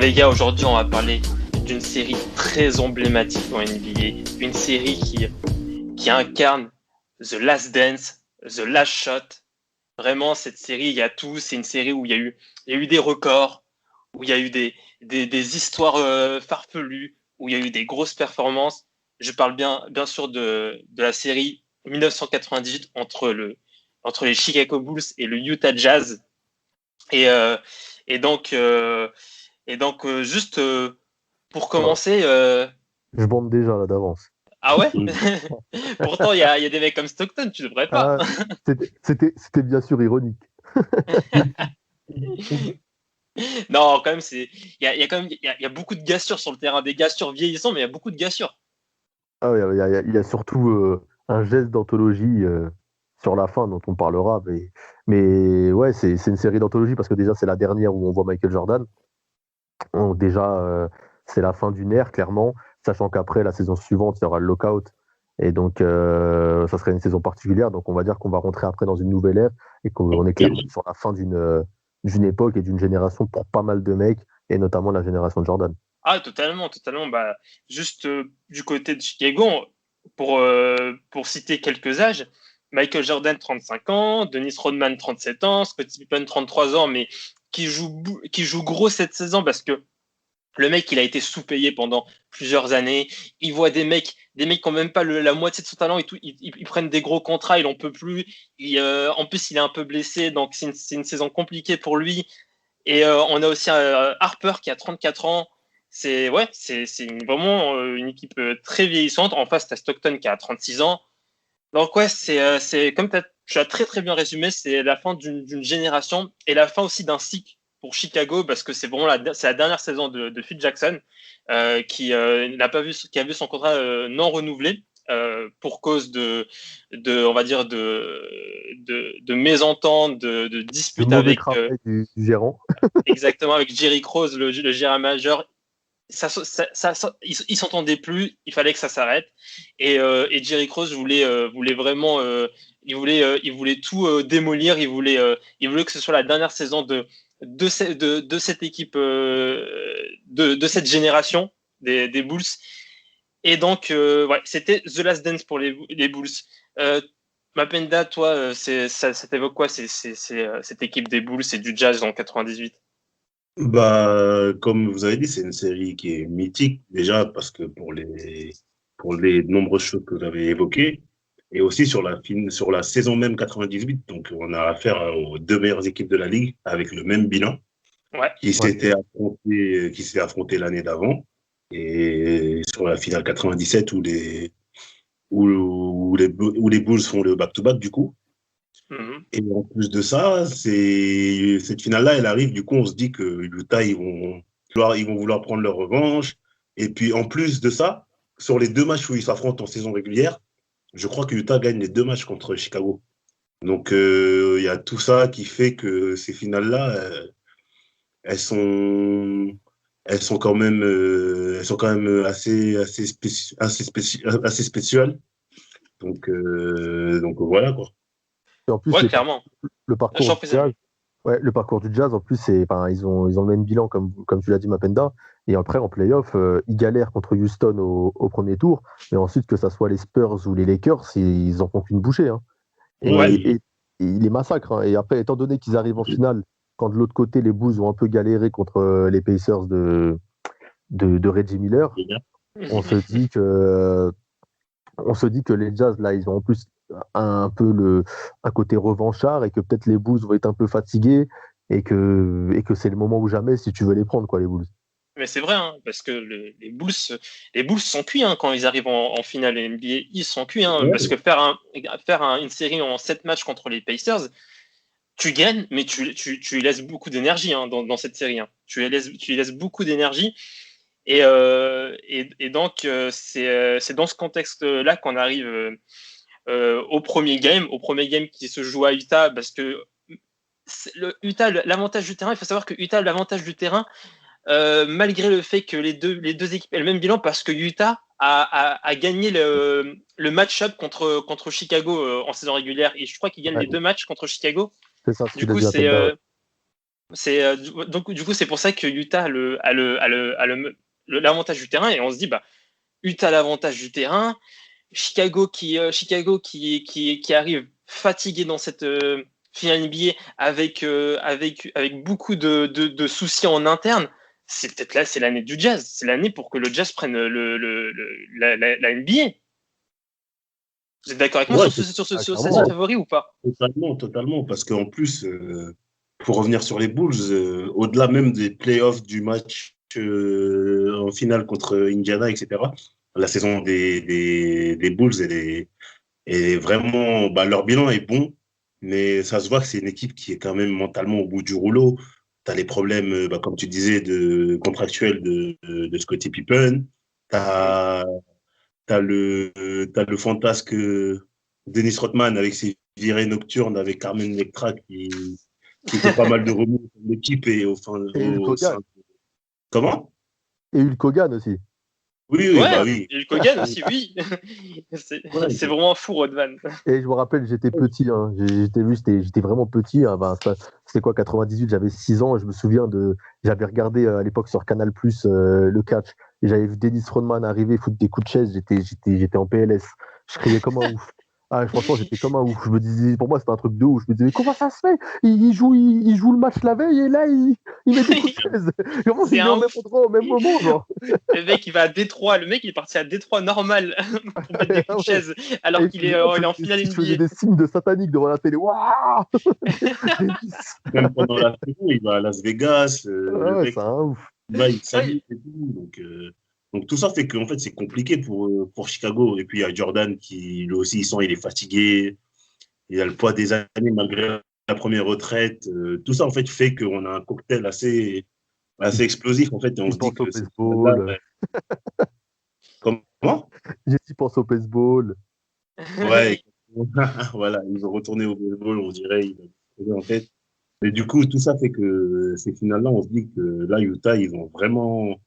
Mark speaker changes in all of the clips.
Speaker 1: les gars, aujourd'hui on va parler d'une série très emblématique en NBA, une série qui incarne The Last Dance, The Last Shot. Vraiment, cette série, il y a tout. C'est une série où il y a eu des records, où il y a eu des histoires farfelues, où il y a eu des grosses performances. Je parle bien sûr de la série 1998 entre les Chicago Bulls et le Utah Jazz. Et, euh, et donc, euh, juste pour
Speaker 2: Voilà.
Speaker 1: commencer,
Speaker 2: Je bande déjà là d'avance.
Speaker 1: ah ouais?
Speaker 3: Mm.
Speaker 1: Pourtant, il y a des mecs comme Stockton, tu devrais pas.
Speaker 2: Ah, c'était bien sûr ironique.
Speaker 1: Non, quand même, il y a quand même, il y a beaucoup de gassures sur le terrain, des gassures vieillissants, mais il y a beaucoup de gassures.
Speaker 2: Ah oui, il y a surtout un geste d'anthologie sur la fin dont on parlera. Mais ouais, c'est une série d'anthologie parce que déjà, c'est la dernière où on voit Michael Jordan. Donc déjà, c'est la fin d'une ère, clairement, sachant qu'après, la saison suivante, il y aura le lockout. Et donc, ça serait une saison particulière. Donc, on va dire qu'on va rentrer après dans une nouvelle ère et qu'on est clairement sur la fin d'une époque et d'une génération pour pas mal de mecs, et notamment la génération de Jordan.
Speaker 1: Ah, totalement, totalement. Bah, juste du côté de Chicago, pour citer quelques âges, Michael Jordan, 35 ans, Dennis Rodman, 37 ans, Scottie Pippen, 33 ans, mais qui joue gros cette saison parce que le mec, il a été sous-payé pendant plusieurs années. Il voit des mecs qui n'ont même pas la moitié de son talent et tout. Ils prennent des gros contrats, il n'en peut plus. En plus, il est un peu blessé, donc c'est une saison compliquée pour lui. Et on a aussi Harper qui a 34 ans. C'est vraiment une équipe très vieillissante. En face, tu as Stockton qui a 36 ans. Donc ouais, c'est comme tu as très très bien résumé, c'est la fin d'une génération et la fin aussi d'un cycle pour Chicago parce que c'est vraiment c'est la dernière saison de Phil Jackson qui a vu son contrat non renouvelé pour cause on va dire de mésententes, de
Speaker 2: Le
Speaker 1: disputes
Speaker 2: mauvais
Speaker 1: avec
Speaker 2: travail du gérant.
Speaker 1: exactement avec Jerry Krause, le gérant majeur. Ils s'entendaient plus, il fallait que ça s'arrête. Et Jerry Krause voulait vraiment, il voulait tout démolir. Il voulait que ce soit la dernière saison de cette équipe, de cette génération des Bulls. Et donc, ouais, c'était The Last Dance pour les Bulls. Euh, Mapenda, toi, ça t'évoque quoi, cette équipe des Bulls et du Jazz en 98?
Speaker 3: Comme vous avez dit, c'est une série qui est mythique, déjà, parce que pour les nombreuses choses que vous avez évoquées, et aussi sur la saison même 98. Donc, on a affaire aux deux meilleures équipes de la ligue avec le même bilan
Speaker 1: Ouais.
Speaker 2: Ouais.
Speaker 3: qui s'est affronté l'année d'avant. Et sur la finale 97 où les Bulls font le back-to-back, du coup.
Speaker 1: Mhm.
Speaker 3: Et en plus de ça, cette finale-là, elle arrive. Du coup, on se dit que Utah, ils vont vouloir prendre leur revanche. Et puis, en plus de ça, sur les deux matchs où ils s'affrontent en saison régulière, je crois que Utah gagne les deux matchs contre Chicago. Donc, il y a tout ça qui fait que ces finales-là, elles sont, elles sont quand même assez spéciales. Donc voilà, quoi.
Speaker 2: Et en plus,
Speaker 1: Ouais, clairement.
Speaker 2: le
Speaker 1: Je
Speaker 2: parcours
Speaker 1: t'en
Speaker 2: du
Speaker 1: prie,
Speaker 2: Jazz,
Speaker 1: Samy.
Speaker 2: ouais, le parcours du Jazz, en plus, enfin, ils ont le même bilan, comme tu l'as dit, Mapenda. Et après, en playoff, ils galèrent contre Houston au premier tour. Mais ensuite, que ça soit les Spurs ou les Lakers, ils en font qu'une bouchée, hein.
Speaker 1: Ouais.
Speaker 3: Oui,
Speaker 2: Et ils les massacrent, hein. Et après, étant donné qu'ils arrivent en finale, quand de l'autre côté, les Bulls ont un peu galéré contre les Pacers de Reggie Miller, on se dit que, on se dit que les Jazz, là, ils ont en plus un peu un côté revanchard et que peut-être les Bulls vont être un peu fatigués et que c'est le moment ou jamais si tu veux les prendre, quoi, les Bulls.
Speaker 1: Mais c'est vrai, hein, parce que les Bulls sont cuits hein, quand ils arrivent en finale NBA. Ils sont cuits, hein, parce que une série en 7 matchs contre les Pacers, tu gagnes, mais tu laisses beaucoup d'énergie hein, dans cette série. Hein. Tu y laisses beaucoup d'énergie. Et donc, c'est dans ce contexte-là qu'on arrive au premier game qui se joue à Utah, parce que Utah, l'avantage du terrain, il faut savoir que Utah a l'avantage du terrain malgré le fait que les deux équipes aient le même bilan, parce que Utah a gagné le match-up contre Chicago en saison régulière. Et je crois qu'ils gagnent
Speaker 2: Ouais,
Speaker 1: les deux matchs contre Chicago.
Speaker 2: c'est ça ce
Speaker 1: Du
Speaker 2: qu'il a
Speaker 1: coup,
Speaker 2: dit à Penda. Ouais.
Speaker 1: Donc du coup, c'est pour ça que Utah a l'avantage du terrain et on se dit, Utah a l'avantage du terrain. Chicago qui arrive fatigué dans cette finale NBA avec beaucoup de soucis en interne. C'est peut-être là, c'est l'année du Jazz. C'est l'année pour que le Jazz prenne la NBA. Vous êtes d'accord avec moi sur cette favori ou pas?
Speaker 3: Totalement. Parce qu'en plus, pour revenir sur les Bulls, au-delà même des playoffs du match en finale contre Indiana, etc., la saison des Bulls, est vraiment. Leur bilan est bon, mais ça se voit que c'est une équipe qui est quand même mentalement au bout du rouleau. Tu as les problèmes, comme tu disais, contractuels de Scottie Pippen. Tu as le fantasque Dennis Rodman avec ses virées nocturnes avec Carmen Electra qui fait pas mal de remous dans l'équipe et au sein. Comment?
Speaker 2: Et Hulk Hogan aussi.
Speaker 1: Oui. Et Hulk Hogan aussi, oui. C'est vraiment fou, Rodman.
Speaker 2: Et je me rappelle, j'étais petit, j'étais vraiment petit. C'était quoi, 98, j'avais 6 ans. Et je me souviens j'avais regardé à l'époque sur Canal+, le catch. Et j'avais vu Dennis Rodman arriver, foutre des coups de chaise. J'étais en PLS. Je criais comme un ouf. Franchement, j'étais comme un ouf. Je me disais, pour moi, c'était un truc de ouf. Je me disais, mais comment ça se fait? Il joue le match la veille et là, il met des coups de chaise. Comment il est au même endroit, au même moment, genre.
Speaker 1: Le mec, il va à Détroit. Le mec, il est parti à Détroit normal pour mettre des coups de chaise alors qu'il est en finale NBA.
Speaker 2: Je faisais des signes de satanique devant la télé. Waouh.
Speaker 3: Même pendant la saison, il va à Las Vegas.
Speaker 2: C'est un ouf.
Speaker 3: Il s'amuse et tout. Donc tout ça fait qu'en fait c'est compliqué pour Chicago. Et puis il y a Jordan qui lui aussi il est fatigué. Il a le poids des années malgré la première retraite. Tout ça en fait fait qu'on a un cocktail assez explosif en fait. Et on se dit que c'est
Speaker 2: baseball.
Speaker 3: Comment?
Speaker 2: J'ai dit pense au baseball.
Speaker 3: Ouais. Voilà, ils ont retourné au baseball, on dirait. En fait. Mais du coup, tout ça fait que ces finales-là, on se dit que là, Utah, ils ont vraiment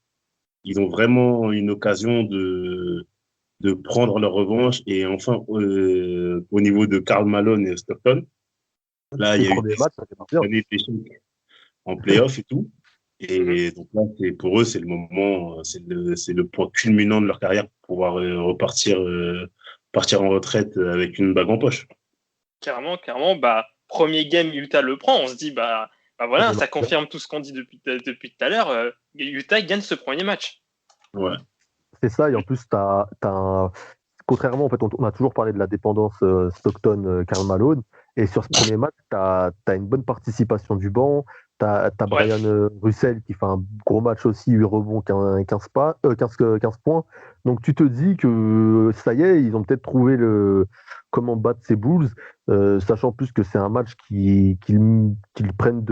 Speaker 3: une occasion de prendre leur revanche. Et enfin, au niveau de Karl Malone et Stockton, là, il y a eu des chocs en playoff et tout. Et donc là, pour eux, c'est le moment, c'est le point culminant de leur carrière pour pouvoir partir en retraite avec une bague en poche.
Speaker 1: Carrément. Premier game, Utah le prend. On se dit, voilà, ça confirme tout ce qu'on dit depuis tout à l'heure. Utah gagne ce premier match.
Speaker 3: Ouais.
Speaker 2: C'est ça, et en plus, contrairement, en fait, on a toujours parlé de la dépendance Stockton-Karl Malone, et sur ce premier match, tu as une bonne participation du banc, tu as Brian Russell qui fait un gros match aussi, 8 rebonds, 15 points. Donc tu te dis que ça y est, ils ont peut-être trouvé comment battre ces Bulls, sachant plus que c'est un match qu'ils prennent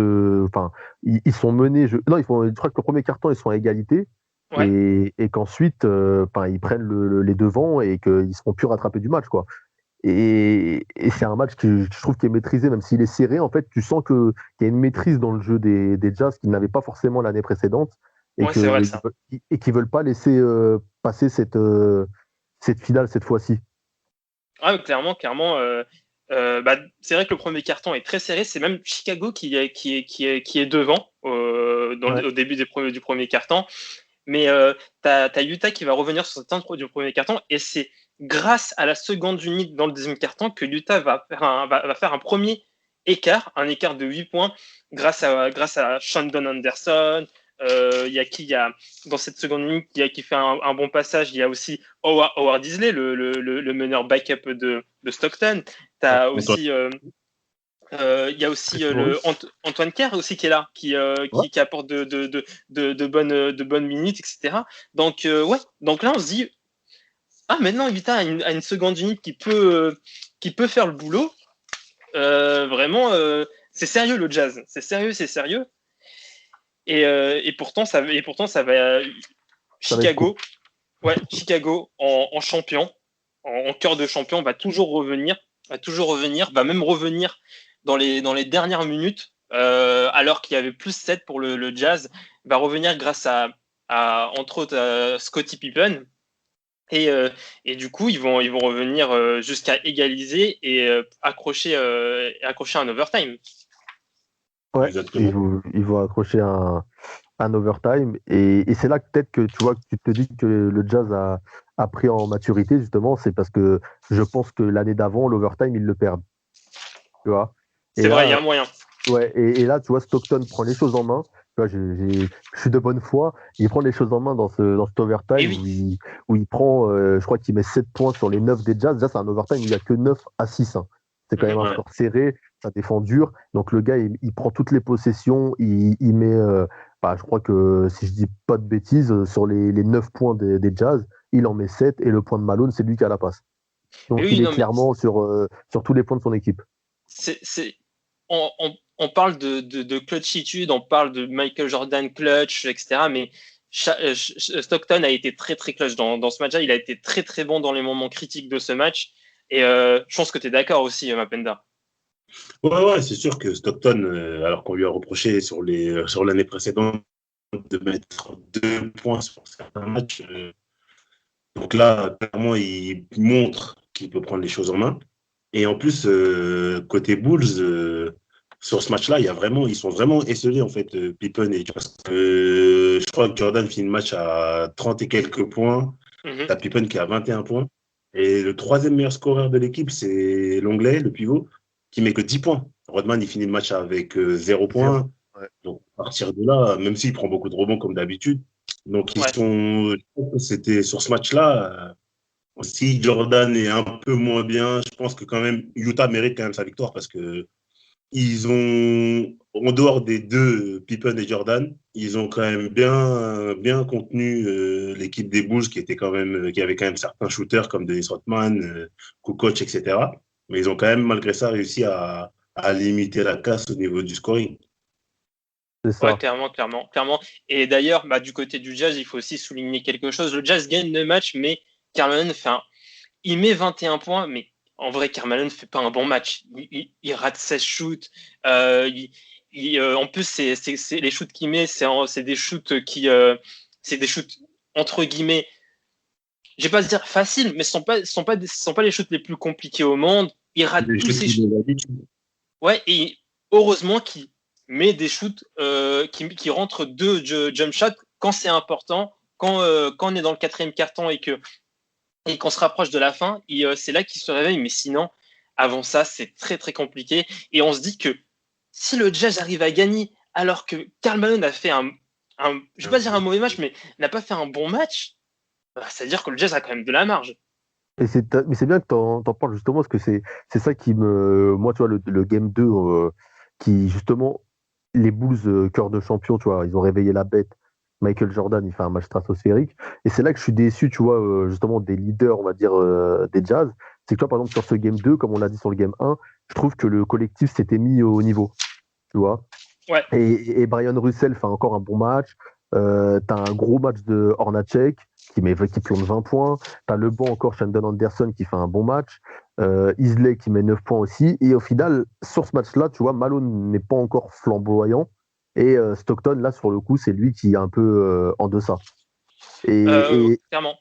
Speaker 2: Enfin, ils sont menés. Je crois que le premier quart-temps, ils sont à égalité. Ouais. Et qu'ensuite, ils prennent les devants et qu'ils ne seront plus rattrapés du match, quoi. Et c'est un match que je trouve qui est maîtrisé, même s'il est serré. En fait, tu sens qu'il y a une maîtrise dans le jeu des Jazz qu'ils n'avaient pas forcément l'année précédente et qu'ils ne veulent pas laisser passer cette finale cette fois-ci.
Speaker 1: Ah, clairement. C'est vrai que le premier carton est très serré. C'est même Chicago qui est devant au début du premier carton. Mais t'as Utah qui va revenir sur cette fin du premier carton et c'est grâce à la seconde unité dans le deuxième carton que Utah va faire un premier écart, un écart de 8 points grâce à Shandon Anderson. Il y a dans cette seconde unité qui fait un bon passage. Il y a aussi Howard Isley, le meneur backup de Stockton. T'as aussi il y a aussi Antoine Kerr aussi qui est là, qui apporte de bonnes minutes, etc. Donc là on se dit maintenant Utah a une seconde unité qui peut faire le boulot. Vraiment, c'est sérieux le Jazz, c'est sérieux. Et pourtant ça va Chicago en champion, en cœur de champion, va toujours revenir, va même revenir dans les dernières minutes, alors qu'il y avait plus 7 pour le Jazz, va revenir grâce à entre autres Scottie Pippen. Et du coup, ils vont revenir jusqu'à égaliser et accrocher un overtime.
Speaker 2: Ouais,
Speaker 3: Exactement.
Speaker 2: ils vont accrocher un overtime. Et c'est là que peut-être que tu vois que tu te dis que le Jazz a pris en maturité, justement, c'est parce que je pense que l'année d'avant, l'overtime, ils le perdent. Tu vois. Et
Speaker 1: C'est vrai, il y
Speaker 2: là,
Speaker 1: a moyen.
Speaker 2: ouais, et là, tu vois, Stockton prend les choses en main. Tu vois, je suis de bonne foi. Il prend les choses en main dans cet
Speaker 1: Et
Speaker 2: overtime
Speaker 1: oui,
Speaker 2: où il prend, je crois qu'il met 7 points sur les 9 des Jazz. Déjà, c'est un overtime où il n'y a que 9 à 6, hein. C'est quand même
Speaker 1: mhm.
Speaker 2: un
Speaker 3: Ouais.
Speaker 2: score serré, ça défend dur. Donc le gars, il prend toutes les possessions. Il met, bah, je crois que si je dis pas de bêtises, sur les 9 points des Jazz, il en met 7 et le point de Malone, c'est lui qui a la passe.
Speaker 1: Mais
Speaker 2: Donc il
Speaker 1: oui,
Speaker 2: est
Speaker 1: non, mais
Speaker 2: clairement sur tous les points de son équipe.
Speaker 1: c'est, on parle de clutchitude, on parle de Michael Jordan clutch, etc. Mais Stockton a été très très clutch dans ce match-là. Il a été très très bon dans les moments critiques de ce match. Et je pense que tu es d'accord aussi, Mapenda.
Speaker 3: Ouais, c'est sûr que Stockton, alors qu'on lui a reproché sur l'année précédente de mettre 2 points sur certains matchs, donc là, clairement, il montre qu'il peut prendre les choses en main. Et en plus, côté Bulls, sur ce match-là, ils sont vraiment esselés, en fait, Pippen et parce que je crois que Jordan finit le match à 30 et quelques points.
Speaker 1: Mhm.
Speaker 3: T'as Pippen qui a 21 points. Et le troisième meilleur scoreur de l'équipe, c'est l'Anglais, le pivot, qui met que 10 points. Rodman, il finit le match avec 0
Speaker 2: Zéro.
Speaker 3: points.
Speaker 2: Ouais.
Speaker 3: Donc, à partir de là, même s'il prend beaucoup de rebonds comme d'habitude, donc
Speaker 1: Ouais.
Speaker 3: je pense que c'était sur ce match-là. Si Jordan est un peu moins bien, je pense que quand même Utah mérite quand même sa victoire parce que ils ont, en dehors des deux, Pippen et Jordan, ils ont quand même bien contenu l'équipe des Bulls qui avait quand même certains shooters comme Dennis Rodman, Kukoc, etc. Mais ils ont quand même malgré ça réussi à limiter la casse au niveau du scoring.
Speaker 2: C'est
Speaker 1: Ouais,
Speaker 2: ça.
Speaker 1: clairement, clairement, clairement. Et d'ailleurs, bah, du côté du Jazz, il faut aussi souligner quelque chose. Le Jazz gagne le match, mais Carmelo fait il met 21 points, mais en vrai, Carmelo ne fait pas un bon match. Il rate 16 shoots. Euh, en plus, les shoots qu'il met, c'est des shoots c'est des shoots entre guillemets, je vais pas dire faciles, mais ce sont pas les shoots les plus compliqués au monde. Il rate
Speaker 3: Les
Speaker 1: tous
Speaker 3: shoots
Speaker 1: ses
Speaker 3: qu'il
Speaker 1: shoots.
Speaker 3: nous a dit,
Speaker 1: Ouais, et heureusement qu'il met des shoots qui rentrent deux jump shots quand c'est important, quand on est dans le quatrième carton et qu'on se rapproche de la fin, c'est là qu'il se réveille. Mais sinon, avant ça, c'est très très compliqué. Et on se dit que si le Jazz arrive à gagner alors que Karl Malone a fait je vais pas dire un mauvais match, mais n'a pas fait un bon match, bah, ça veut dire que le Jazz a quand même de la marge.
Speaker 2: Mais c'est bien que tu en parles justement, parce que c'est ça qui me. Moi, tu vois, le Game 2, qui justement, les Bulls, cœur de champion, tu vois, ils ont réveillé la bête. Michael Jordan, il fait un match stratosphérique. Et c'est là que je suis déçu, tu vois, justement, des leaders, on va dire, des Jazz. C'est que, tu vois, par exemple, sur ce Game 2, comme on l'a dit sur le Game 1, je trouve que le collectif s'était mis au niveau, tu vois.
Speaker 1: Ouais,
Speaker 2: Et Brian Russell fait encore un bon match. T'as un gros match de Hornacek qui plombe 20 points. T'as le banc encore, Shandon Anderson qui fait un bon match. Isley qui met 9 points aussi. Et au final, sur ce match-là, tu vois, Malone n'est pas encore flamboyant. Et Stockton, là, sur le coup, c'est lui qui est un peu en deçà. Et,
Speaker 1: clairement.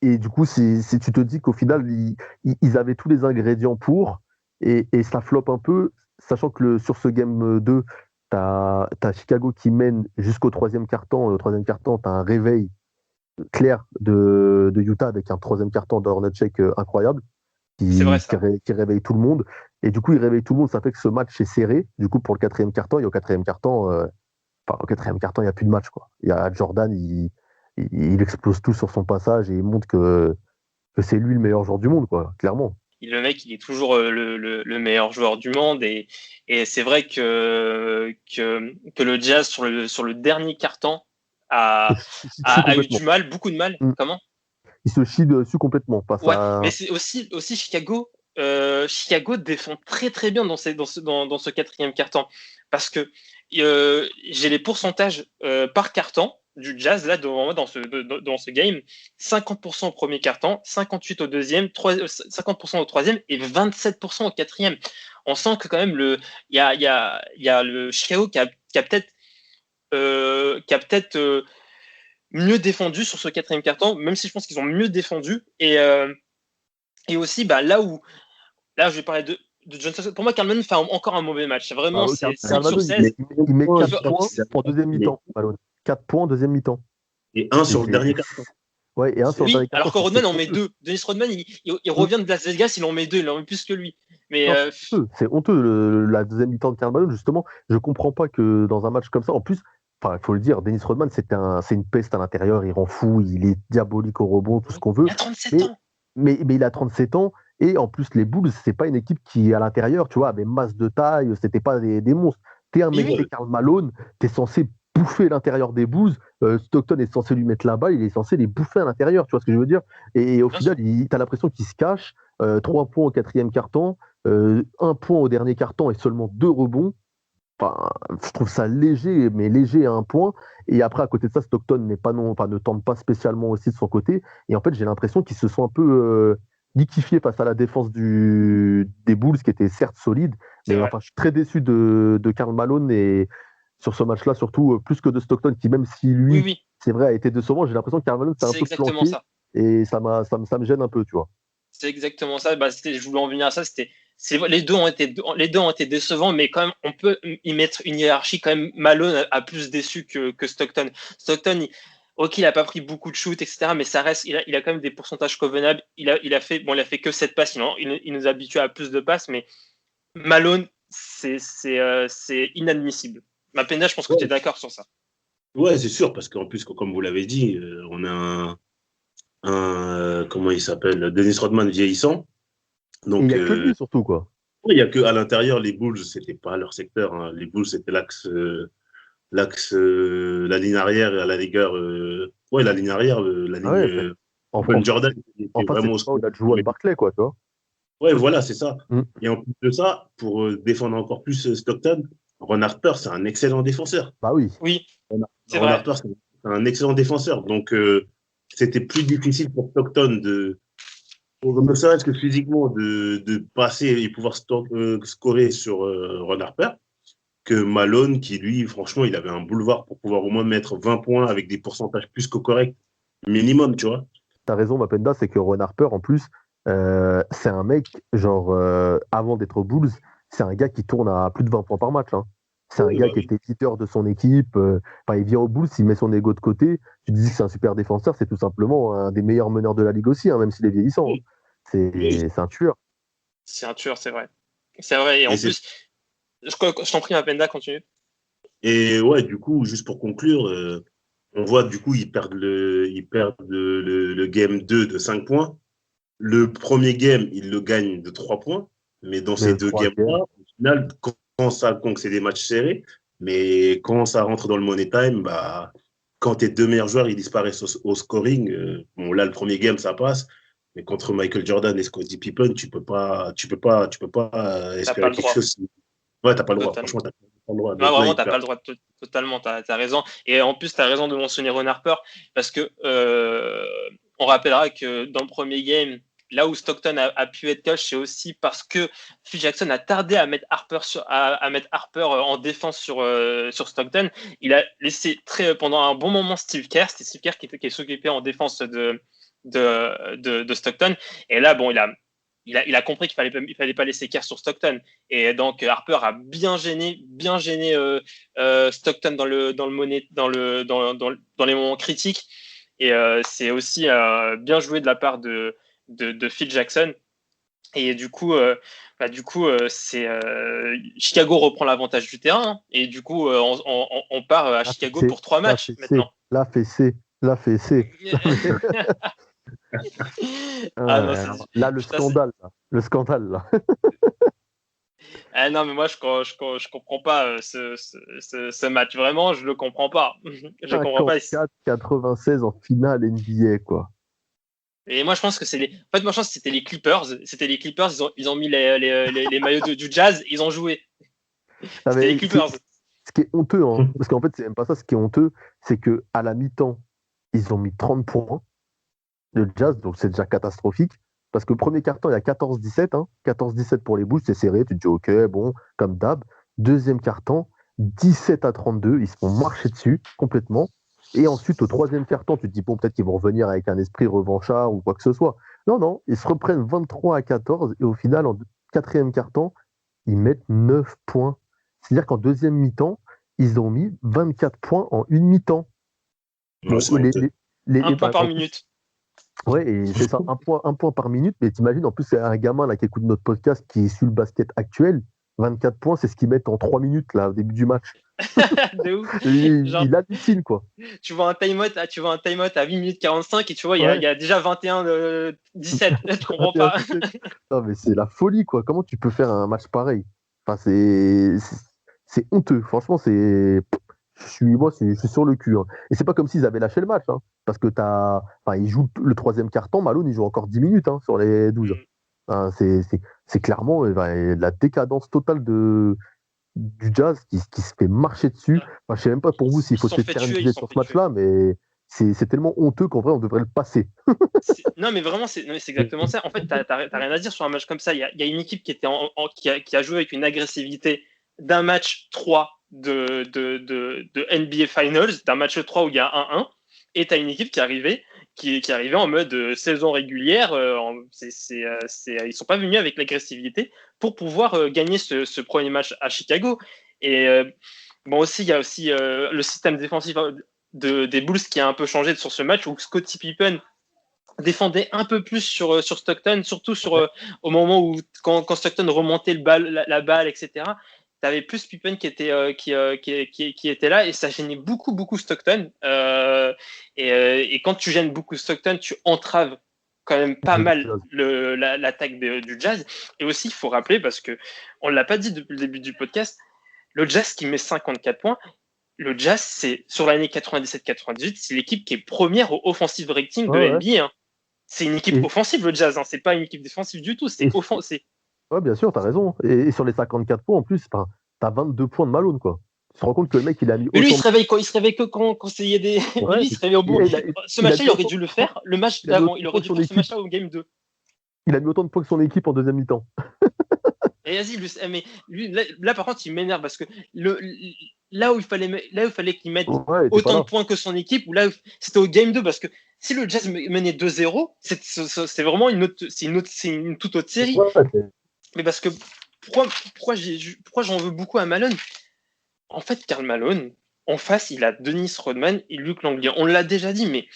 Speaker 2: et du coup, tu te dis qu'au final, ils avaient tous les ingrédients pour, et ça floppe un peu, sachant que sur ce Game 2, tu as Chicago qui mène jusqu'au troisième quart-temps. Au troisième quart-temps, tu as un réveil clair de Utah avec un troisième quart-temps d'Hornacek incroyable
Speaker 1: C'est vrai ça.
Speaker 2: qui réveille tout le monde. Et du coup, il réveille tout le monde, ça fait que ce match est serré. Du coup, pour le quatrième quart-temps, et au quatrième quart-temps, au quatrième carton, il n'y a plus de match, quoi. Il y a Jordan, il explose tout sur son passage et il montre que c'est lui le meilleur joueur du monde, quoi, clairement.
Speaker 1: Le mec, il est toujours le meilleur joueur du monde et c'est vrai que le Jazz sur le dernier carton a,
Speaker 2: Il se chie
Speaker 1: a eu
Speaker 2: complètement.
Speaker 1: du mal, beaucoup de mal.
Speaker 2: Mm.
Speaker 1: Comment?
Speaker 2: Il se chie dessus complètement. Pas
Speaker 1: Ouais,
Speaker 2: ça.
Speaker 1: mais c'est aussi Chicago. Chicago défend très très bien dans ce quatrième carton parce que j'ai les pourcentages par carton du Jazz là devant moi dans ce game. 50% au premier carton, 58 au deuxième, 50% au troisième et 27% au quatrième. On sent que quand même il y a le Chicago qui a peut-être mieux défendu sur ce quatrième carton, même si je pense qu'ils ont mieux défendu et aussi, bah, là, je vais parler de John Stockton. Pour moi, Karl Malone fait encore un mauvais match. Vraiment, c'est 5
Speaker 2: Karl
Speaker 1: sur
Speaker 2: Malone,
Speaker 1: 16.
Speaker 2: il met 4
Speaker 1: Sur-
Speaker 2: points en deuxième mi-temps. Malone. 4 points en deuxième mi-temps.
Speaker 3: Et un sur le dernier carton.
Speaker 2: Ouais, et un sur le
Speaker 1: Oui,
Speaker 2: dernier carton.
Speaker 1: alors que Rodman en met 2. Dennis Rodman, il revient de Las Vegas, il en met 2, il en met plus que lui. Mais
Speaker 2: c'est honteux, la deuxième mi-temps de Karl Malone, justement. Je comprends pas que dans un match comme ça, en plus, il faut le dire, Dennis Rodman, c'est une peste à l'intérieur, il rend fou, il est diabolique au rebond, tout ce qu'on veut.
Speaker 1: il a 37 ans.
Speaker 2: Mais il a 37 ans, et en plus, les Bulls, c'est pas une équipe qui, à l'intérieur, tu vois, avait masse de taille, c'était pas des monstres. T'es un mec, t'es Karl Malone, t'es censé bouffer l'intérieur des Bulls, Stockton est censé lui mettre la balle, il est censé les bouffer à l'intérieur, tu vois ce que je veux dire? Et au final, t'as l'impression qu'il se cache, 3 points au quatrième quart-temps, 1 point au dernier quart-temps et seulement 2 rebonds. Enfin, je trouve ça léger, mais léger à 1 point. Et après, à côté de ça, Stockton ne tente pas spécialement aussi de son côté. Et en fait, j'ai l'impression qu'ils se sont un peu liquéfiés face à la défense des Bulls, qui était certes solide. Mais enfin, je suis très déçu de Karl Malone et sur ce match-là, surtout plus que de Stockton, qui même si lui, c'est vrai, a été décevant, j'ai l'impression que Karl Malone s'est un peu planqué. Ça. Et ça me gêne un peu, tu vois.
Speaker 1: C'est exactement ça. Je voulais en venir à ça. Les deux ont été décevants, mais quand même, on peut y mettre une hiérarchie. Quand même, Malone a plus déçu que Stockton. Stockton, il a pas pris beaucoup de shoots, etc., mais ça reste, il a quand même des pourcentages convenables. Il a fait que 7 passes. Il nous habitue à plus de passes, mais Malone, c'est inadmissible. Mapenda, je pense que tu es d'accord sur ça.
Speaker 3: Ouais, c'est sûr, parce qu'en plus, comme vous l'avez dit, on a comment il s'appelle, Dennis Rodman vieillissant. Donc,
Speaker 2: il n'y a que lui, surtout, quoi.
Speaker 3: Il n'y a qu'à l'intérieur, les Bulls, c'était pas leur secteur. Hein. Les Bulls, c'était l'axe, la ligne arrière, à la rigueur. La ligne arrière, la ligne.
Speaker 2: En
Speaker 3: Jordan,
Speaker 2: en fait, vraiment. On a joué à Barclay, quoi, tu vois.
Speaker 3: Ouais, voilà, c'est ça. Et en plus de ça, pour défendre encore plus Stockton, Ron Harper, c'est un excellent défenseur.
Speaker 2: Bah oui.
Speaker 1: Oui,
Speaker 3: c'est vrai. Ron Harper, c'est un excellent défenseur. Donc, c'était plus difficile pour Stockton ne serait-ce que physiquement, de passer et pouvoir scorer sur Ron Harper, que Malone, qui lui, franchement, il avait un boulevard pour pouvoir au moins mettre 20 points avec des pourcentages plus que corrects, minimum, tu vois.
Speaker 2: T'as raison, Mapenda, c'est que Ron Harper, en plus, c'est un mec, genre, avant d'être aux Bulls, c'est un gars qui tourne à plus de 20 points par match. Hein. C'est un gars qui était leader de son équipe. Il vient aux Bulls, il met son ego de côté. Tu dis que c'est un super défenseur, c'est tout simplement un des meilleurs meneurs de la ligue aussi, hein, même s'il est vieillissant. Hein. C'est un tueur.
Speaker 1: C'est un tueur, c'est vrai. C'est vrai. Et en plus, je t'en prie, Mapenda, continue.
Speaker 3: Et ouais, du coup, juste pour conclure, on voit du coup, ils perdent le game 2 de 5 points. Le premier game, ils le gagnent de 3 points. Mais dans ces deux games-là, au final, quand c'est des matchs serrés, mais quand ça rentre dans le money time, quand tes deux meilleurs joueurs ils disparaissent au scoring, là, le premier game, ça passe. Mais contre Michael Jordan et Scottie Pippen, tu peux pas espérer quelque chose. Ouais, t'as pas le droit. Franchement, t'as pas le droit.
Speaker 1: Non, vraiment, t'as pas le droit. Totalement, t'as raison. Et en plus, t'as raison de mentionner Ron Harper parce que on rappellera que dans le premier game, là où Stockton a pu être clutch, c'est aussi parce que Phil Jackson a tardé à mettre Harper en défense sur Stockton. Il a laissé pendant un bon moment Steve Kerr. C'était Steve Kerr qui s'occupait en défense de Stockton. Et là, bon, il a compris qu'il fallait pas laisser Kerr sur Stockton. Et donc Harper a bien gêné Stockton dans les moments critiques. Et c'est aussi bien joué de la part de Phil Jackson. Et du coup, c'est Chicago reprend l'avantage du terrain. Hein, et du coup, on part à Chicago pour 3 matchs maintenant.
Speaker 2: La fessée. Là, le scandale. Là.
Speaker 1: Non, mais moi, je comprends pas ce match. Vraiment, je le comprends pas. Je comprends pas.
Speaker 2: 96 en finale NBA, quoi.
Speaker 1: Et moi, je pense que c'était les Clippers. C'était les Clippers. Ils ont mis les maillots du Jazz. Ils ont joué. C'était les Clippers.
Speaker 2: Ce qui est honteux, hein, parce qu'en fait, c'est même pas ça. Ce qui est honteux, c'est que à la mi-temps, ils ont mis 30 points. Le Jazz, donc c'est déjà catastrophique. Parce que premier quart-temps, il y a 14-17. Hein, 14-17 pour les Bulls, c'est serré. Tu te dis, OK, bon, comme d'hab. Deuxième quart-temps, 17-32. Ils se font marcher dessus complètement. Et ensuite, au troisième quart-temps, tu te dis, bon, peut-être qu'ils vont revenir avec un esprit revanchard ou quoi que ce soit. Non, ils se reprennent 23-14. Et au final, en quatrième quart-temps, ils mettent 9 points. C'est-à-dire qu'en deuxième mi-temps, ils ont mis 24 points en une mi-temps.
Speaker 3: Ouais, c'est honteux.
Speaker 1: Un point par
Speaker 2: en plus,
Speaker 1: minute.
Speaker 2: ouais, et c'est ça, un point par minute. Mais t'imagines, en plus, c'est un gamin là, qui écoute notre podcast qui suit le basket actuel. 24 points, c'est ce qu'ils mettent en 3 minutes là, au début du match.
Speaker 1: De ouf. Genre,
Speaker 2: Il hallucine, quoi.
Speaker 1: tu vois un time-out à 8 minutes 45 et tu vois, il
Speaker 2: Ouais.
Speaker 1: y a déjà 21-17. Tu comprends pas.
Speaker 2: Non, mais c'est la folie, quoi. Comment tu peux faire un match pareil? Enfin, c'est honteux. Franchement, je suis sur le cul, hein. Et c'est pas comme s'ils avaient lâché le match, hein. Parce que ils jouent le troisième quart-temps. Malone, il joue encore 10 minutes, hein, sur les 12. Hein, c'est clairement la décadence totale du Jazz qui se fait marcher dessus. Enfin, je sais même pas pour vous s'il
Speaker 1: Ils
Speaker 2: faut
Speaker 1: se sont fait tuer,
Speaker 2: s'éterniser sur ce match-là, mais c'est tellement honteux qu'en vrai, on devrait le passer.
Speaker 1: Non, mais vraiment, c'est exactement ça. En fait, t'as rien à dire sur un match comme ça. Il y a une équipe qui, était qui a joué avec une agressivité d'un match 3 de NBA Finals, d'un match 3 où il y a 1-1, et t'as une équipe qui est arrivée en mode saison régulière. Ils sont pas venus avec l'agressivité pour pouvoir gagner ce premier match à Chicago. Et bon, aussi, il y a aussi le système défensif des Bulls qui a un peu changé sur ce match où Scottie Pippen défendait un peu plus sur Stockton, surtout au moment où quand Stockton remontait la balle, etc. Tu avais plus Pippen qui était là et ça gênait beaucoup Stockton. Et quand tu gênes beaucoup Stockton, tu entraves quand même pas mal l'attaque du Jazz. Et aussi, il faut rappeler, parce qu'on ne l'a pas dit depuis le début du podcast, le Jazz qui met 54 points, le Jazz, c'est sur l'année 97-98, c'est l'équipe qui est première au offensive rating de NBA. Hein. C'est une équipe offensive, le Jazz. Hein. C'est pas une équipe défensive du tout. C'est offensif.
Speaker 2: Ouais, bien sûr, t'as raison. Et sur les 54 points, en plus, t'as 22 points de Malone, quoi. Tu te rends compte que le mec, il a mis.
Speaker 1: Mais lui, il se réveille que quand il y a des.
Speaker 2: Ouais,
Speaker 1: lui, il se réveille au bout. Ce match-là, il aurait dû le faire. Le match d'avant, il aurait dû faire ce match-là au game 2.
Speaker 2: Il a mis autant de points que son équipe en deuxième mi-temps.
Speaker 1: Et vas-y, mais lui, là, par contre, il m'énerve parce que là où il fallait qu'il mette autant de points que son équipe, ou là, c'était au game 2, parce que si le Jazz menait 2-0, c'est vraiment une toute autre série.
Speaker 2: Ouais.
Speaker 1: Mais parce que pourquoi j'en veux beaucoup à Malone? En fait, Karl Malone, en face, il a Dennis Rodman et Luc Langley. On l'a déjà dit, mais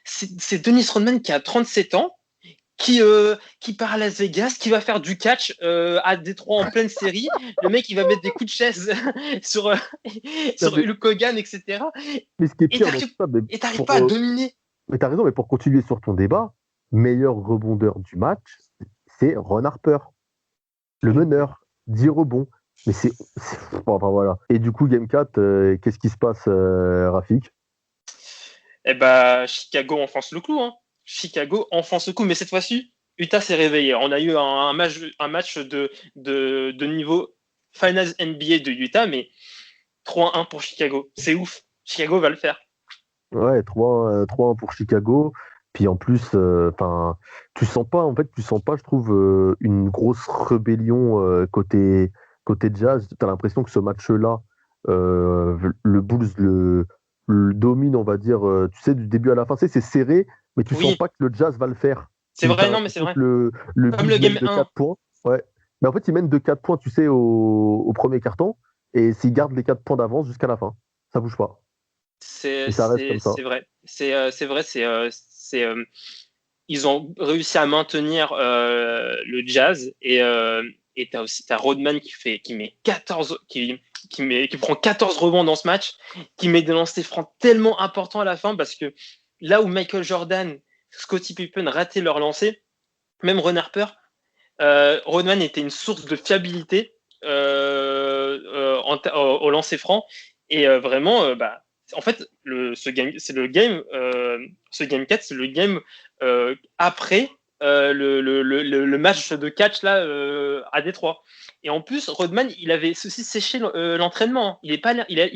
Speaker 1: c'est Dennis Rodman qui a 37 ans, qui part à Las Vegas, qui va faire du catch à Détroit en pleine série. Le mec, il va mettre des coups de chaise sur Hulk Hogan, etc.
Speaker 2: Mais ce qui est pire,
Speaker 1: et t'arrives pas à dominer.
Speaker 2: Mais t'as raison, mais pour continuer sur ton débat, meilleur rebondeur du match, c'est Ron Harper. Le meneur, 10 rebonds. Mais enfin voilà. Et du coup, Game 4, qu'est-ce qui se passe, Rafik?
Speaker 1: Eh ben, Chicago enfonce le clou, hein. Chicago enfonce le coup, mais cette fois-ci, Utah s'est réveillé. On a eu un match de niveau Finals NBA de Utah, mais 3-1 pour Chicago. C'est ouf. Chicago va le faire.
Speaker 2: Ouais, 3-1 pour Chicago. Puis en plus, tu sens pas, je trouve, une grosse rébellion côté Jazz. Tu as l'impression que ce match-là, le Bulls le domine, on va dire, tu sais, du début à la fin. Tu sais, c'est serré, mais tu sens pas que le Jazz va le faire.
Speaker 1: C'est vrai, non, mais c'est vrai.
Speaker 2: Le
Speaker 1: comme le game 1.
Speaker 2: 4 points. Ouais. Mais en fait, ils mènent de 4 points, tu sais, au premier carton. Et s'ils gardent les 4 points d'avance jusqu'à la fin, ça bouge pas.
Speaker 1: C'est vrai. C'est vrai. Ils ont réussi à maintenir le Jazz et t'as Rodman qui prend 14 rebonds dans ce match, qui met des lancers francs tellement importants à la fin, parce que là où Michael Jordan, Scottie Pippen rataient leur lancer, même Ron Harper, Rodman était une source de fiabilité au lancer franc, et vraiment, en fait, ce game 4, c'est le game après le match de catch là à Détroit. Et en plus, Rodman, il avait aussi séché l'entraînement. Il est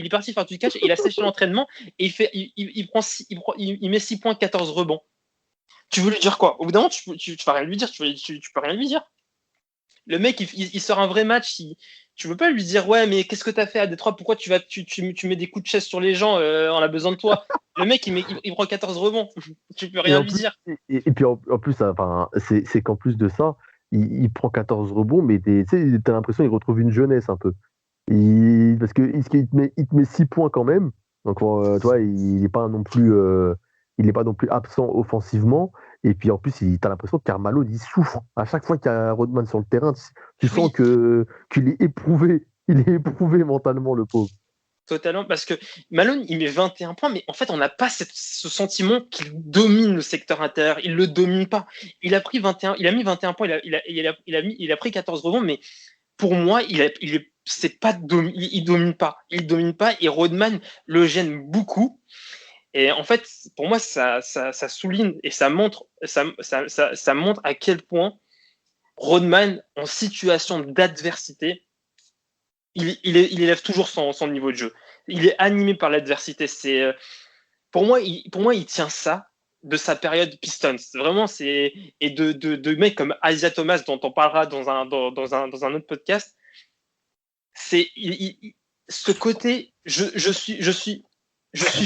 Speaker 1: parti faire du catch et il a séché l'entraînement et il met 6 points, 14 rebonds. Tu veux lui dire quoi? Au bout d'un moment, tu peux rien lui dire. Tu peux rien lui dire. Le mec, il sort un vrai match. Tu veux pas lui dire, ouais, mais qu'est-ce que tu as fait à Détroit? Pourquoi tu mets des coups de chaise sur les gens? On a besoin de toi. Le mec, il prend 14 rebonds. Tu peux rien lui dire.
Speaker 2: Et puis en plus, c'est qu'en plus de ça, il prend 14 rebonds, mais tu sais, t'as l'impression qu'il retrouve une jeunesse un peu. Parce il te met 6 points quand même. Donc, tu vois, il n'est pas non plus, absent offensivement. Et puis en plus, t'as l'impression que Karl il souffre. À chaque fois qu'il y a Rodman sur le terrain, tu sens
Speaker 1: Oui,
Speaker 2: qu'il est éprouvé. Il est éprouvé mentalement, le pauvre.
Speaker 1: totalement, parce que Malone, il met 21 points, mais en fait, on n'a pas ce sentiment qu'il domine le secteur intérieur. Il le domine pas. Il a mis 21 points, il a pris 14 rebonds, mais pour moi, c'est pas il domine pas. Il domine pas et Rodman le gêne beaucoup. Et en fait, pour moi, ça souligne et ça montre à quel point Rodman, en situation d'adversité, il élève toujours son niveau de jeu. Il est animé par l'adversité. Pour moi, il tient ça de sa période Pistons. Vraiment, et de mecs comme Isaiah Thomas, dont on parlera dans un autre podcast. Ce côté, je suis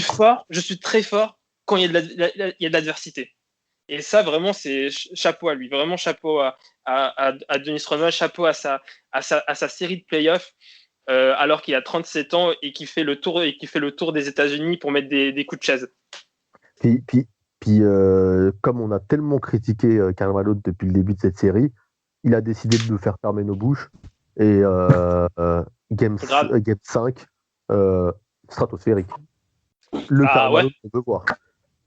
Speaker 1: fort, je suis très fort quand il y a de l'adversité. Et ça, vraiment, c'est chapeau à lui. Vraiment, chapeau à Dennis Rodman, chapeau à sa série de playoffs, alors qu'il a 37 ans et qui fait le tour des États-Unis pour mettre des coups de chaise.
Speaker 2: Puis, comme on a tellement critiqué Karl Malone depuis le début de cette série, il a décidé de nous faire fermer nos bouches. Et game 5, stratosphérique. Le Karl Malone qu'on veut voir.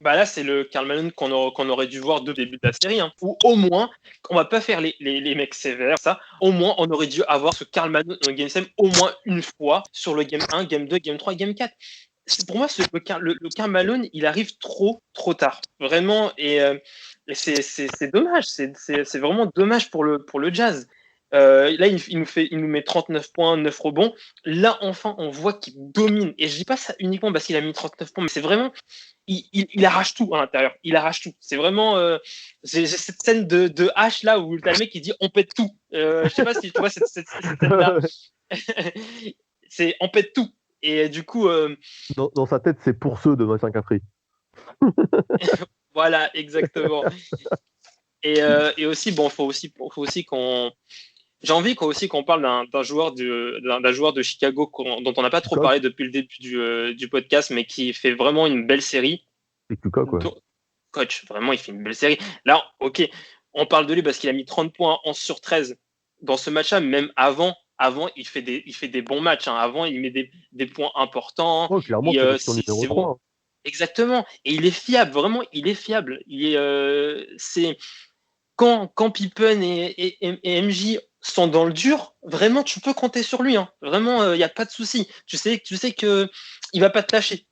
Speaker 1: Bah là, c'est le Karl Malone qu'on aurait dû voir depuis le début de la série. Hein. Ou au moins, on va pas faire les mecs sévères, ça. Au moins, on aurait dû avoir ce Karl Malone dans le Game 7 au moins une fois sur le Game 1, Game 2, Game 3, Game 4. Pour moi, le Karl Malone, il arrive trop tard. Vraiment. Et c'est dommage. C'est vraiment dommage pour le Jazz. Là, il nous met 39 points, 9 rebonds. Là, enfin, on voit qu'il domine. Et je dis pas ça uniquement parce qu'il a mis 39 points, mais c'est vraiment, il arrache tout à l'intérieur. Il arrache tout. C'est vraiment, j'ai cette scène de H là où t'as le mec qui dit on pète tout. Je sais pas si tu vois cette scène-là. C'est on pète tout. Et du coup,
Speaker 2: dans sa tête, c'est pour ceux de Machin Capri.
Speaker 1: Voilà, exactement. Et aussi, bon, faut aussi qu'on j'ai envie qu'on parle d'un joueur de Chicago dont on n'a pas trop parlé depuis le début du podcast, mais qui fait vraiment une belle série.
Speaker 2: C'est Kuka, quoi.
Speaker 1: Coach, vraiment, il fait une belle série. Là, ok, on parle de lui parce qu'il a mis 30 points, 11 sur 13 dans ce match-là. Même avant, il fait des bons matchs. Hein. Avant, il met des points importants.
Speaker 2: Oh, clairement, c'est numéro 3. Bon.
Speaker 1: Exactement. Et il est fiable, vraiment, il est fiable. C'est quand Pippen et MJ sont dans le dur, vraiment, tu peux compter sur lui. Hein. Vraiment, il n'y a pas de souci. Tu sais qu'il ne va pas te lâcher.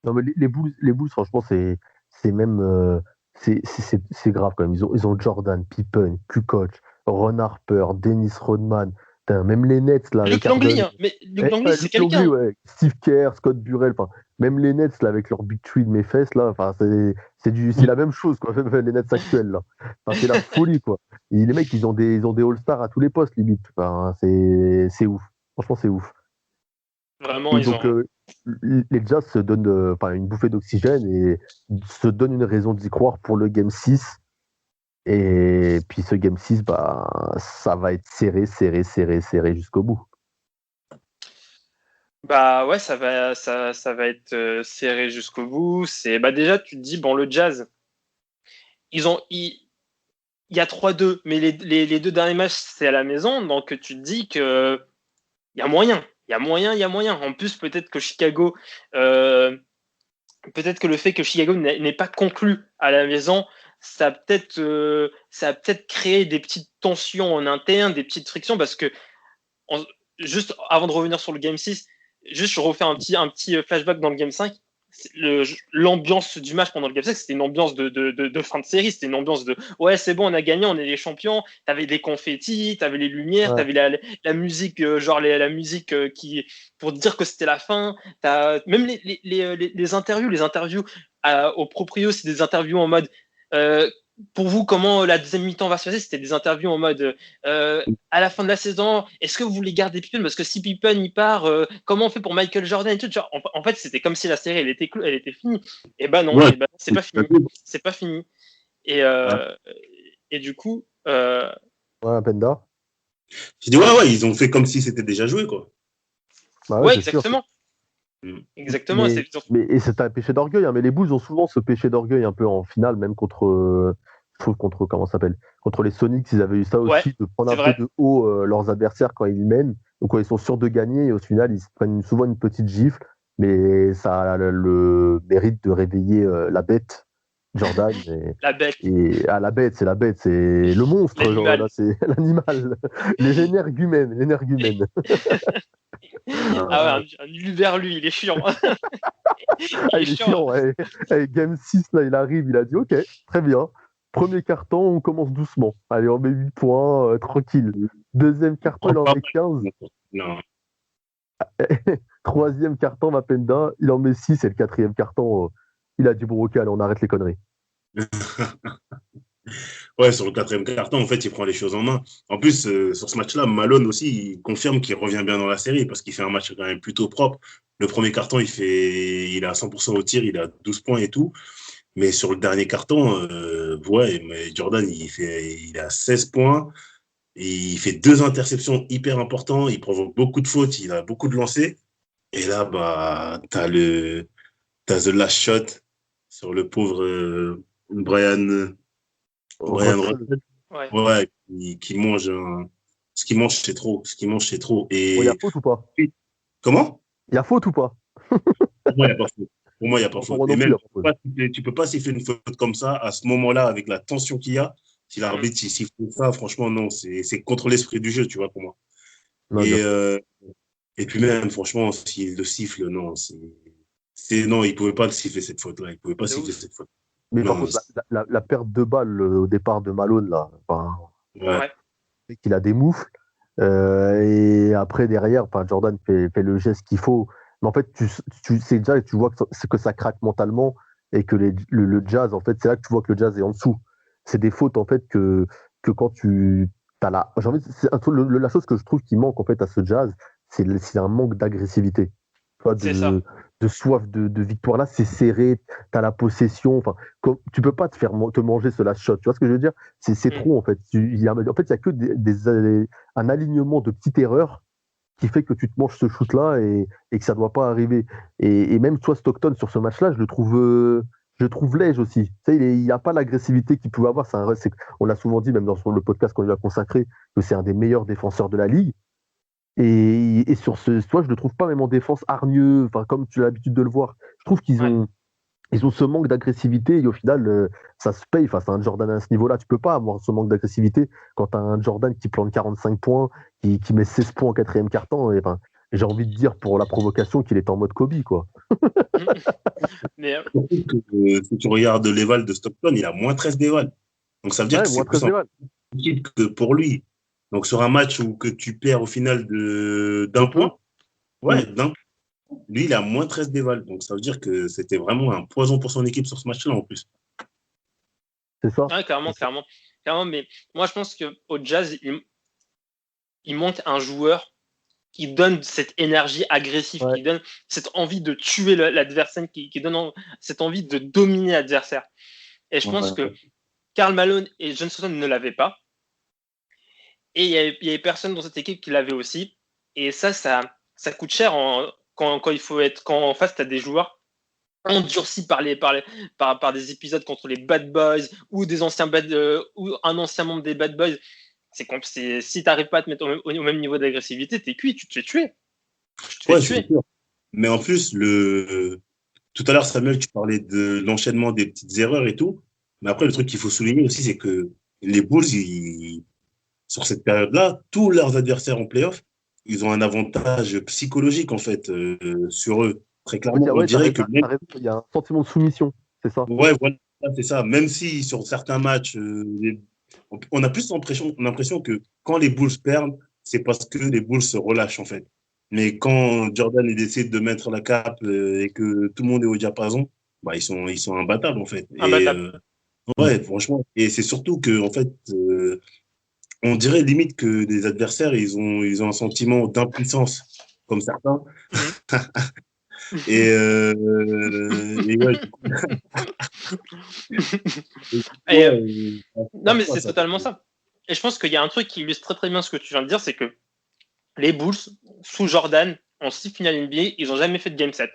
Speaker 2: Non, mais les Bulls, franchement, c'est même. C'est grave quand même. Ils ont Jordan, Pippen, Kukoc, Ron Harper, Dennis Rodman. Même les Nets, là.
Speaker 1: Luc Langley, hein. Mais Luc Langley, c'est quelqu'un.
Speaker 2: Ouais. Steve Kerr, Scott Burrell. Même les Nets, là, avec leur Big Tree de mes fesses, là. C'est la même chose, quoi. Les Nets actuels, là. C'est la folie, quoi. Et les mecs, ils ont des All-Stars à tous les postes, limite. C'est ouf. Franchement, c'est ouf.
Speaker 1: Vraiment,
Speaker 2: les Jazz se donnent une bouffée d'oxygène et se donnent une raison d'y croire pour le Game 6. Et puis ce Game 6, ça va être serré jusqu'au bout.
Speaker 1: Bah ouais, ça va être serré jusqu'au bout. Déjà, tu te dis, bon, le Jazz, il y a 3-2, mais les deux derniers matchs, c'est à la maison. Donc tu te dis que il y a moyen. Il y a moyen. En plus, peut-être que le fait que Chicago n'ait pas conclu à la maison, ça a peut-être créé des petites tensions en interne, des petites frictions, parce que juste avant de revenir sur le Game 6, juste je refais un petit flashback dans le Game 5. L'ambiance du match pendant le Game 5, c'était une ambiance de fin de série. C'était une ambiance de ouais, c'est bon, on a gagné, on est les champions. T'avais des confettis, t'avais les lumières, ouais. T'avais la musique, la musique qui pour dire que c'était la fin. Même les interviews au proprio, c'est des interviews en mode pour vous, comment la deuxième mi-temps va se passer? C'était des interviews en mode à la fin de la saison, est-ce que vous voulez garder Pippen? Parce que si Pippen il part, comment on fait pour Michael Jordan et tout? Genre, en fait, c'était comme si la série elle était finie. Et non, ouais, c'est pas fini. C'est pas fini. Et du coup,
Speaker 2: Ouais, Penda.
Speaker 3: Je dis, ouais, ils ont fait comme si c'était déjà joué, quoi.
Speaker 2: Bah
Speaker 1: Ouais,
Speaker 2: c'est sûr.
Speaker 1: exactement.
Speaker 3: Mm.
Speaker 1: Exactement.
Speaker 2: Et c'est un péché d'orgueil, hein, mais les Bulls ont souvent ce péché d'orgueil un peu en finale, même contre, je trouve contre comment ça s'appelle, contre les Sonics, ils avaient eu ça
Speaker 1: Ouais,
Speaker 2: aussi, de prendre
Speaker 1: c'est
Speaker 2: un peu
Speaker 1: vrai.
Speaker 2: de haut leurs adversaires quand ils mènent, ou quand ils sont sûrs de gagner, et au final ils se prennent souvent une petite gifle, mais ça a le mérite de réveiller la bête, Jordan,
Speaker 1: La bête,
Speaker 2: la bête, c'est le monstre, genre, là,
Speaker 1: l'animal.
Speaker 2: c'est l'animal, l'énergumène.
Speaker 1: Ah ouais, un Uberlu, il est chiant.
Speaker 2: Ah,
Speaker 1: Il est
Speaker 2: il est
Speaker 1: chiant.
Speaker 2: chiant, ouais. Game 6, là, il arrive, il a dit, ok, très bien. Premier carton, on commence doucement. Allez, on met 8 points, tranquille. Deuxième carton, il en met 15.
Speaker 3: Non.
Speaker 2: Troisième carton, Mapenda, il en met 6. Et le quatrième carton, il a dit, bon, ok, allez, on arrête les conneries.
Speaker 3: Ouais, sur le quatrième carton, en fait, il prend les choses en main. En plus, sur ce match-là, Malone aussi, il confirme qu'il revient bien dans la série parce qu'il fait un match quand même plutôt propre. Le premier carton, il est à 100% au tir, il a 12 points et tout. Mais sur le dernier carton, ouais, mais Jordan, il a 16 points. Il fait 2 interceptions hyper importantes. Il provoque beaucoup de fautes. Il a beaucoup de lancers. Et là, bah, t'as the last shot sur le pauvre Brian
Speaker 2: Russell.
Speaker 3: Russell.
Speaker 1: Ouais.
Speaker 3: Ouais, qui mange ce qu'il mange, c'est trop. Ce qu'il mange, c'est trop.
Speaker 2: Bon, il y a
Speaker 3: Et
Speaker 2: faute ou pas?
Speaker 3: comment?
Speaker 2: Il y a faute ou pas?
Speaker 3: Pour moi, il n'y a pas faute. Pour moi, il n'y a pas
Speaker 2: Non, pour
Speaker 3: faute.
Speaker 2: moi
Speaker 3: Et
Speaker 2: non plus, il
Speaker 3: même,
Speaker 2: n'y a pas faute.
Speaker 3: tu peux pas siffler une faute comme ça à ce moment-là, avec la tension qu'il y a. Si l'arbitre il siffle ça, franchement, non, c'est contre l'esprit du jeu, tu vois, pour moi.
Speaker 2: Non, bien
Speaker 3: Et,
Speaker 2: sûr.
Speaker 3: et puis même, franchement, s'il le siffle, non, non, il pouvait pas le siffler cette faute-là. Il pouvait pas
Speaker 1: De
Speaker 3: siffler
Speaker 1: ouf.
Speaker 3: cette faute.
Speaker 2: Mais par
Speaker 3: Non,
Speaker 2: contre, la perte de balle au départ de Malone, là, enfin,
Speaker 3: ouais.
Speaker 1: Ouais.
Speaker 2: qu'il a des moufles. Et après, derrière, enfin, Jordan fait le geste qu'il faut. Mais en fait, c'est déjà, tu vois que ça craque mentalement et que le Jazz, en fait, c'est là que tu vois que le Jazz est en dessous. C'est des fautes, en fait, que quand tu as la chose que je trouve qui manque, en fait, à ce Jazz, c'est un manque d'agressivité. Tu vois,
Speaker 1: C'est ça.
Speaker 2: de soif de victoire. Là, c'est serré, tu as la possession. Enfin, tu peux pas te manger ce last shot. Tu vois ce que je veux dire? C'est
Speaker 1: Mm.
Speaker 2: trop, en fait. En fait, il n'y a que un alignement de petites erreurs qui fait que tu te manges ce shoot-là et que ça ne doit pas arriver. Et même toi, Stockton, sur ce match-là, je le trouve léger aussi. Tu sais, il n'y a pas l'agressivité qu'il pouvait avoir. On l'a souvent dit, même dans le podcast qu'on lui a consacré, que c'est un des meilleurs défenseurs de la ligue. Et sur toi, je le trouve pas même en défense hargneux, enfin, comme tu as l'habitude de le voir. Je trouve
Speaker 1: Ouais.
Speaker 2: ils ont ce manque d'agressivité et au final, ça se paye face à un Jordan à ce niveau-là. Tu peux pas avoir ce manque d'agressivité quand tu as un Jordan qui plante 45 points, qui met 16 points en quatrième quart-temps. Et, enfin, j'ai envie de dire pour la provocation qu'il est en mode Kobe, quoi.
Speaker 1: Mais
Speaker 3: Surtout que si tu regardes l'éval de Stockton, il a moins 13 d'éval. Donc ça veut dire
Speaker 2: Ouais,
Speaker 3: que
Speaker 2: moins
Speaker 3: c'est
Speaker 2: 13
Speaker 3: plus en
Speaker 2: d'éval.
Speaker 3: équipe que pour lui. Donc sur un match où que tu perds au final d'un
Speaker 2: De peu.
Speaker 3: point, ouais, lui, il a moins 13 d'éval. Donc ça veut dire que c'était vraiment un poison pour son équipe sur ce match-là en plus.
Speaker 2: C'est ça.
Speaker 1: ouais, clairement, clairement. Clairement, mais moi, je pense qu'au Jazz, il manque un joueur qui donne cette énergie agressive,
Speaker 2: Ouais.
Speaker 1: qui donne cette envie de tuer l'adversaire, qui donne cette envie de dominer l'adversaire. Et je pense que Karl Malone et John Stockton ne l'avaient pas. Et il y avait personne dans cette équipe qui l'avait aussi. Et ça coûte cher quand il faut être, quand en face, tu as des joueurs endurcis par des épisodes contre les Bad Boys ou ou un ancien membre des Bad Boys. Si tu n'arrives pas à te mettre au même niveau d'agressivité, t'es cuit, tu te fais tuer.
Speaker 3: Ouais, c'est sûr. Mais en plus, tout à l'heure, Samuel, tu parlais de l'enchaînement des petites erreurs et tout. Mais après, le truc qu'il faut souligner aussi, c'est que les Bulls, sur cette période-là, tous leurs adversaires en playoff, ils ont un avantage psychologique, en fait, sur eux. Très
Speaker 2: En fait,
Speaker 3: clairement, on dirait que même.
Speaker 2: il y a un sentiment de soumission, c'est ça.
Speaker 3: Ouais, voilà, c'est ça. Même si sur certains matchs, on a plus l'impression que quand les Bulls perdent, c'est parce que les Bulls se relâchent, en fait. Mais quand Jordan décide de mettre la cape et que tout le monde est au diapason, bah, ils sont imbattables, en fait. Et
Speaker 1: Imbattable.
Speaker 3: ouais, franchement. Et c'est surtout que, en fait, on dirait limite que les adversaires, ils ont un sentiment d'impuissance, comme certains. Et ouais,
Speaker 1: Non, mais c'est totalement ça. Et je pense qu'il y a un truc qui illustre très très bien ce que tu viens de dire, c'est que les Bulls, sous Jordan, en 6 finales NBA, ils n'ont jamais fait de Game 7.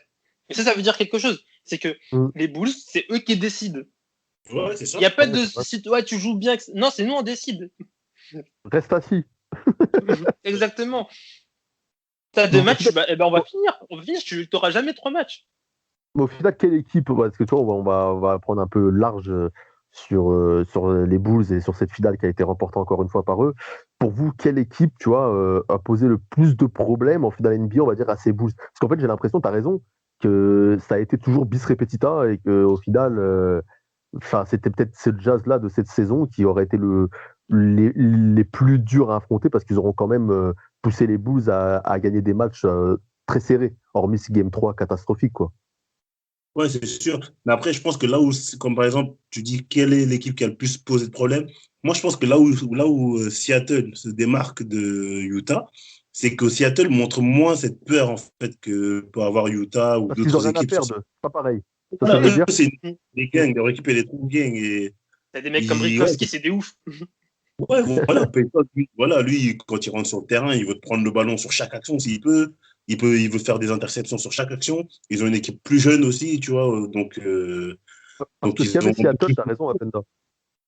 Speaker 1: Et ça veut dire quelque chose. C'est que les Bulls, c'est eux qui décident.
Speaker 3: Ouais, c'est ça.
Speaker 1: Il n'y a pas de si ouais, tu joues bien. Non, c'est nous, on décide.
Speaker 2: Reste assis.
Speaker 1: Exactement. T'as 2 matchs, on va finir. Tu n'auras jamais 3 matchs.
Speaker 2: Mais au final, quelle équipe, parce que tu vois, on va prendre un peu large sur les Bulls et sur cette finale qui a été remportée encore une fois par eux. Pour vous, quelle équipe, tu vois, a posé le plus de problèmes en finale NBA, on va dire, à ces Bulls? Parce qu'en fait, j'ai l'impression, tu as raison, que ça a été toujours bis repetita et qu'au final, c'était peut-être ce Jazz-là de cette saison qui aurait été les plus durs à affronter parce qu'ils auront quand même poussé les Bulls à gagner des matchs très serrés, hormis ce Game 3 catastrophique, quoi.
Speaker 3: Ouais, c'est sûr. Mais après, je pense que là où, comme par exemple, tu dis quelle est l'équipe qui a le plus posé de problèmes, moi, je pense que là où Seattle se démarque de Utah, c'est que Seattle montre moins cette peur, en fait, que peut avoir Utah ou
Speaker 2: parce qu'ils ont
Speaker 3: d'autres
Speaker 2: rien
Speaker 3: équipes.
Speaker 2: À perdre, pas pareil.
Speaker 3: Voilà, c'est des gangs, leur équipe, elle est trop gang. Et
Speaker 1: t'as des mecs comme Rikowski, c'est des ouf.
Speaker 3: Ouais, voilà, lui, quand il rentre sur le terrain, il veut prendre le ballon sur chaque action s'il peut. Il veut faire des interceptions sur chaque action. Ils ont une équipe plus jeune aussi, tu vois. Donc
Speaker 2: parce que ce qu'il y avait Seattle, t'as raison, Apenda.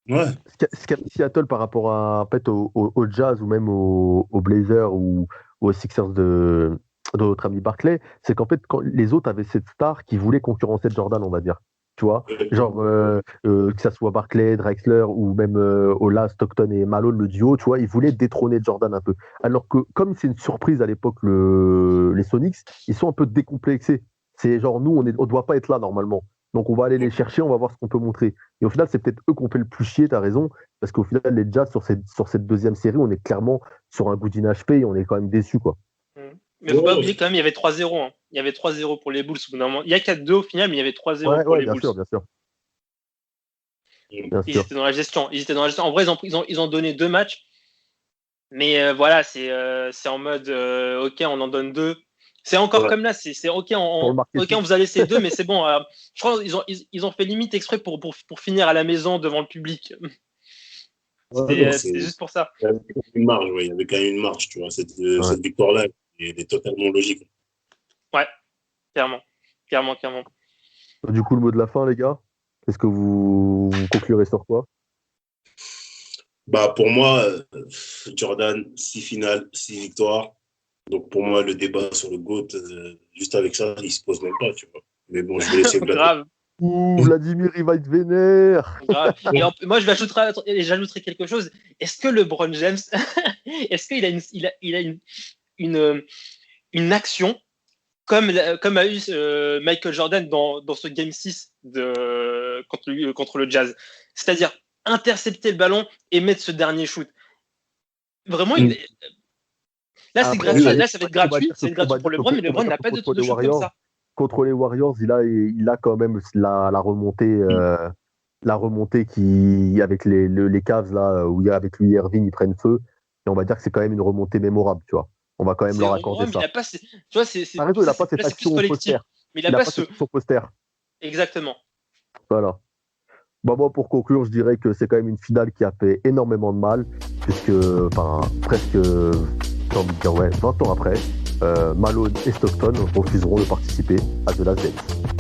Speaker 3: Ouais.
Speaker 2: Ce qu'il y avait Seattle par rapport à, en fait, au Jazz ou même aux Blazers ou aux Sixers de notre ami Barclay, c'est qu'en fait, quand les autres avaient cette star qui voulait concurrencer Jordan, on va dire. Tu vois, genre que ça soit Barclay, Drexler ou même Ola, Stockton et Malone, le duo, tu vois, ils voulaient détrôner Jordan un peu. Alors que comme c'est une surprise à l'époque, les Sonics, ils sont un peu décomplexés. C'est genre nous, on doit pas être là normalement. Donc on va aller les chercher, on va voir ce qu'on peut montrer. Et au final, c'est peut-être eux qu'on fait le plus chier, t'as raison, parce qu'au final, les Jazz sur cette deuxième série, on est clairement sur un goût d'INHP et on est quand même déçus, quoi.
Speaker 1: Mais faut pas oublier quand même, il y avait 3-0. Hein. Il y avait 3-0 pour les Bulls. Il y a 4-2 au final, mais il y avait 3-0 pour les Bulls.
Speaker 2: Bien sûr.
Speaker 1: Ils étaient dans la gestion. En vrai, ils ont donné 2 matchs. Mais voilà, c'est en mode OK, on en donne 2. C'est encore comme là, c'est OK, on vous a laissé 2, mais c'est bon. Je crois qu'ils ont fait limite exprès pour finir à la maison devant le public. C'était juste pour ça.
Speaker 3: Il y avait quand même une marge, tu vois. Cette victoire-là, elle est totalement logique.
Speaker 1: Ouais, clairement.
Speaker 2: Du coup, le mot de la fin, les gars, est-ce que vous conclurez sur quoi?
Speaker 3: Pour moi, Jordan, 6 finales, 6 victoires. Donc pour moi, le débat sur le GOAT, juste avec ça, il se pose même pas, tu vois. Mais bon, je vais laisser
Speaker 1: grave.
Speaker 2: Vladimir, il va être vénère.
Speaker 1: Grave. Et moi, j'ajouterai quelque chose. Est-ce que LeBron James, est-ce qu'il a une action comme a eu Michael Jordan dans ce Game 6 contre le Jazz, c'est-à-dire intercepter le ballon et mettre ce dernier shoot. Vraiment, là, c'est gratuit. Là, ça va être gratuit. C'est gratuit pour LeBron, mais LeBron n'a pas de shoot comme ça.
Speaker 2: Contre les Warriors, il a quand même la remontée. La remontée qui, avec les Cavs, là, où il y a avec lui Irving, ils prennent feu. Et on va dire que c'est quand même une remontée mémorable, tu vois. On va quand même leur accorder ça.
Speaker 1: Tu vois,
Speaker 2: il n'a pas cette action au poster.
Speaker 1: Mais il n'a pas ce
Speaker 2: poster.
Speaker 1: Exactement.
Speaker 2: Voilà. Moi, pour conclure, je dirais que c'est quand même une finale qui a fait énormément de mal, puisque, presque, j'ai envie de dire, 20 ans après, Malone et Stockton refuseront de participer à The Last Dance.